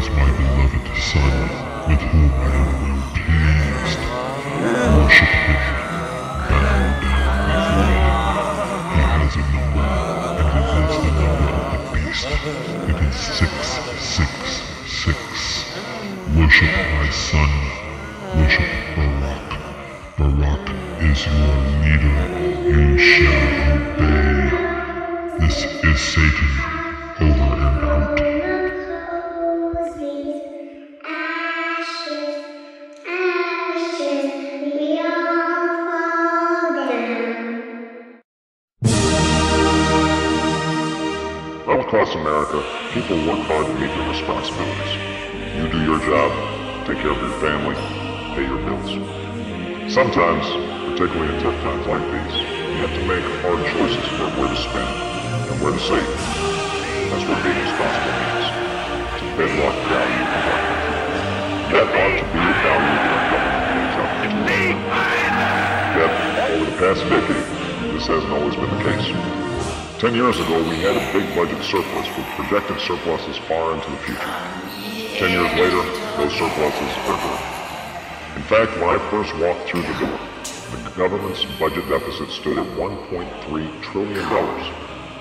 is my beloved Son, with whom I am well pleased. Worship him, bow down before him. He has a number, and it is the number of the beast. It is 666. Worship my Son. Worship Barak. Barak is your leader. You shall obey. This is Satan, over and out. All across America, people work hard to meet their responsibilities. You do your job, take care of your family, pay your bills. Sometimes, particularly in tough times like these, you have to make hard choices about where to spend and where to save. That's what being responsible means. It's a bedrock value of our country. That ought to be a value that our government pays out to. Yet, over the past decade, this hasn't always been the case. 10 years ago, we had a big budget surplus with projected surpluses far into the future. 10 years later, those surpluses are gone. In fact, when I first walked through the door, the government's budget deficit stood at $1.3 trillion,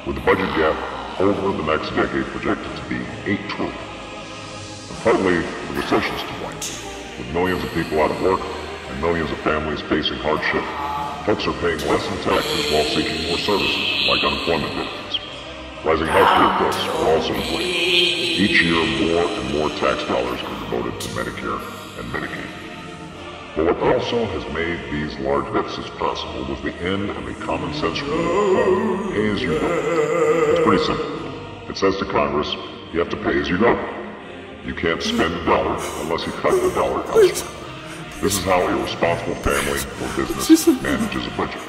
with the budget gap over the next decade projected to be $8 trillion. And partly, the recession's to blame. With millions of people out of work and millions of families facing hardship, folks are paying less in taxes while seeking more services, like unemployment benefits. Rising healthcare costs are also to blame. Each year, more and more tax dollars are devoted to Medicare and Medicaid. But what also has made these large deficits possible was the end of a common sense rule called pay-as-you-go. It's pretty simple. It says to Congress, you have to pay as you go. You can't spend a dollar unless you cut the dollar elsewhere. This is how a responsible family or business manages a budget.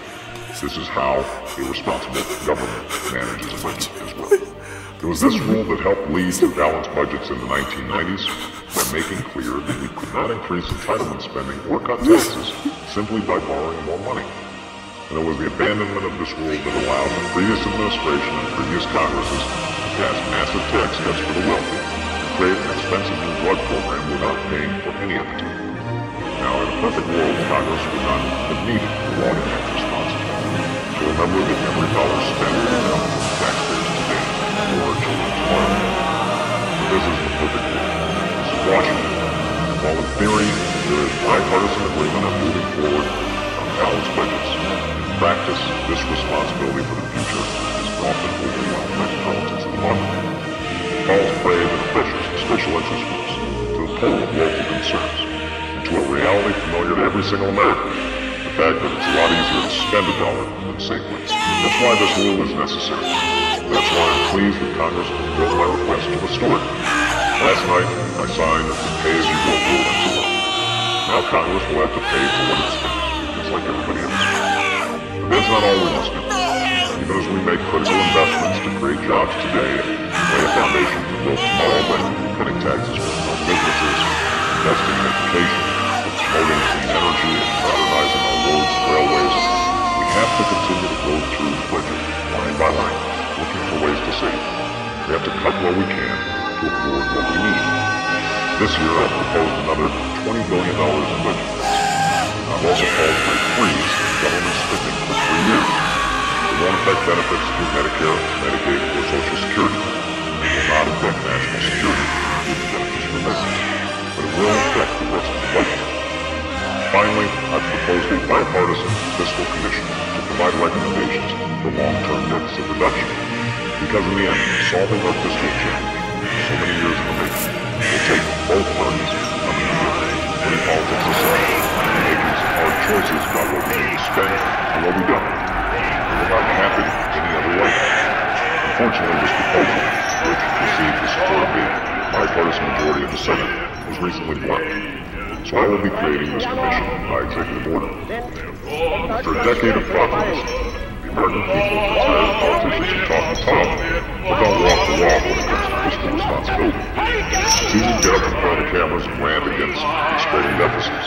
This is how a responsible government manages a budget as well. It was this rule that helped lead to balanced budgets in the 1990s by making clear that we could not increase entitlement spending or cut taxes simply by borrowing more money. And it was the abandonment of this rule that allowed the previous administration and previous Congresses to pass massive tax cuts for the wealthy and create an expensive new drug program without paying for any of it. Now, in a perfect world, Congress would not have needed the law to act responsibly. So remember that every dollar spent is coming from taxpayers today for our children tomorrow. But this is the perfect world. This is Washington. While in theory, there is bipartisan agreement on moving forward on balanced budgets, in practice, this responsibility for the future is often overwhelmed by politics of the moment. It calls brave and officials and special interest groups to the pole of local concerns, to a reality familiar to every single American, the fact that it's a lot easier to spend a dollar than save one. That's why this rule is necessary. That's why I'm pleased that Congress fulfilled my request to restore it. Last night, I signed the pay-as-you-go rule into law. Now Congress will have to pay for what it spends, just like everybody else. But that's not all we must do. Even as we make critical investments to create jobs today and lay a foundation for growth tomorrow by cutting taxes for small businesses, investing in education, promoting clean energy, and modernizing our roads and railways, we have to continue to go through the budget, line by line, looking for ways to save. We have to cut where we can to afford what we need. This year, I've proposed another $20 billion in budget cuts. I've also called for a freeze in government spending for 3 years. It won't affect benefits through Medicare, Medicaid, or Social Security. It will not affect national security through the benefits for medicine. But it will affect the rest of the budget. Finally, I've proposed a bipartisan fiscal commission to provide recommendations for long-term deficit reduction. Because in the end, solving our fiscal challenge, so many years in the making, will take both parties coming together, putting politics aside, and making some hard choices about what we need to spend and what we don't. It will not happen any other way. Unfortunately, this proposal, which received the support of the bipartisan majority of the Senate, was recently blocked. So I will be creating this commission by executive order. After a decade of prophecy, the American people are tired of politicians who talk the talk, but don't walk the walk when it comes to fiscal responsibility. It's easy to get up in front of the cameras and rant against exploding deficits.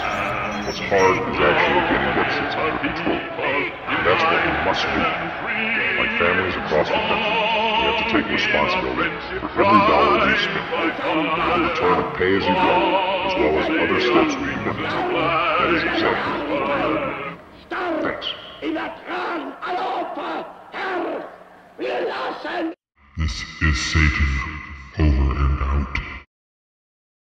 What's hard is actually getting deficits under control. And that's what we must do. Like families across the country, we have to take responsibility for every dollar we spend. A return of pay as you go, as well as other steps being taken. That is exactly what we are doing. Thanks. This is Satan, over and out.